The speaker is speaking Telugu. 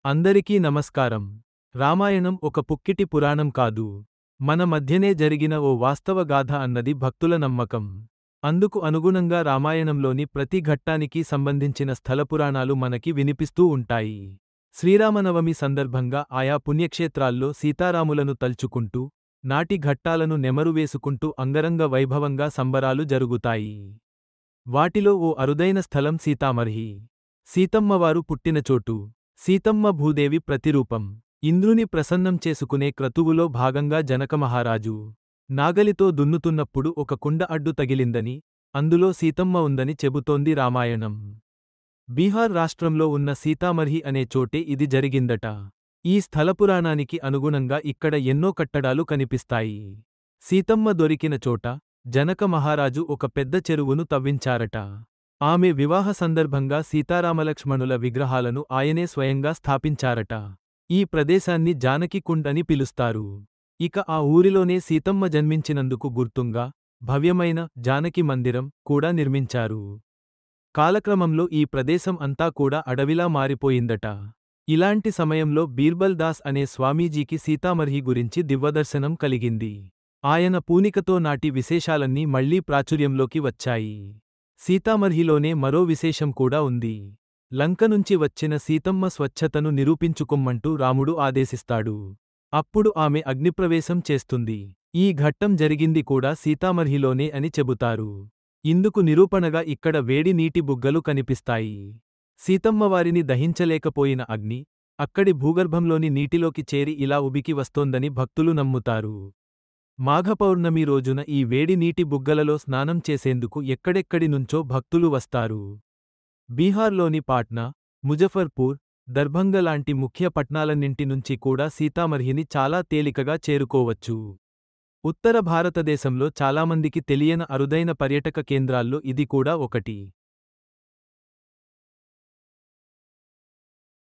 అందరికీ నమస్కారం. రామాయణం ఒక పుక్కిటి పురాణం కాదు. మన మధ్యనే జరిగిన ఓ వాస్తవ గాథ అన్నది భక్తుల నమ్మకం. అందుకు అనుగుణంగా రామాయణంలోని ప్రతి ఘట్టానికి సంబంధించిన స్థలపురాణాలు మనకి వినిపిస్తూ ఉంటాయి. శ్రీరామనవమి సందర్భంగా ఆయా పుణ్యక్షేత్రాల్లో సీతారాములను తల్చుకుంటూ, నాటి ఘట్టాలను నెమరువేసుకుంటూ అంగరంగ వైభవంగా సంబరాలు జరుగుతాయి. వాటిలో ఓ అరుదైన స్థలం సీతామర్హి. సీతమ్మవారు పుట్టినచోటు. సీతమ్మ భూదేవి ప్రతిరూపం. ఇంద్రుని ప్రసన్నం చేసుకునే క్రతువులో భాగంగా జనకమహారాజు నాగలితో దున్నుతున్నప్పుడు ఒక కుండ అడ్డు తగిలిందని, అందులో సీతమ్మ ఉందని చెబుతోంది రామాయణం. బీహార్ రాష్ట్రంలో ఉన్న సీతామర్హి అనే చోటే ఇది జరిగిందట. ఈ స్థలపురాణానికి అనుగుణంగా ఇక్కడ ఎన్నో కట్టడాలు కనిపిస్తాయి. సీతమ్మ దొరికిన చోట జనక మహారాజు ఒక పెద్ద చెరువును తవ్వించారట. ఆమె వివాహ సందర్భంగా సీతారామలక్ష్మణుల విగ్రహాలను ఆయనే స్వయంగా స్థాపించారట. ఈ ప్రదేశాన్ని జానకి కుండ్ అని పిలుస్తారు. ఇక ఆ ఊరిలోనే సీతమ్మ జన్మించినందుకు గుర్తుంగా భవ్యమైన జానకి మందిరం కూడా నిర్మించారు. కాలక్రమంలో ఈ ప్రదేశం అంతా కూడా అడవిలా మారిపోయిందట. ఇలాంటి సమయంలో బీర్బల్ దాస్ అనే స్వామీజీకి సీతామర్హి గురించి దివ్యదర్శనం కలిగింది. ఆయన పూనికతో నాటి విశేషాలన్నీ మళ్లీ ప్రాచుర్యంలోకి వచ్చాయి. సీతామర్హిలోనే మరో విశేషం కూడా ఉంది. లంక నుంచి వచ్చిన సీతమ్మ స్వచ్ఛతను నిరూపించుకొమ్మంటూ రాముడు ఆదేశిస్తాడు. అప్పుడు ఆమె అగ్నిప్రవేశం చేస్తుంది. ఈ ఘట్టం జరిగింది కూడా సీతామర్హిలోనే అని చెబుతారు. ఇందుకు నిరూపణగా ఇక్కడ వేడి నీటి బుగ్గలు కనిపిస్తాయి. సీతమ్మవారిని దహించలేకపోయిన అగ్ని అక్కడి భూగర్భంలోని నీటిలోకి చేరి ఇలా ఉబికి వస్తోందని భక్తులు నమ్ముతారు. మాఘపౌర్ణమి రోజున ఈ వేడి నీటి బుగ్గలలో స్నానం చేసేందుకు ఎక్కడెక్కడి నుంచో భక్తులు వస్తారు. బీహార్లోని పాట్నా, ముజఫర్పూర్, దర్భంగ లాంటి ముఖ్య పట్నాలన్నింటి నుంచి కూడా సీతామర్హిని చాలా తేలికగా చేరుకోవచ్చు. ఉత్తర భారతదేశంలో చాలామందికి తెలియని అరుదైన పర్యటక కేంద్రాల్లో ఇది కూడా ఒకటి.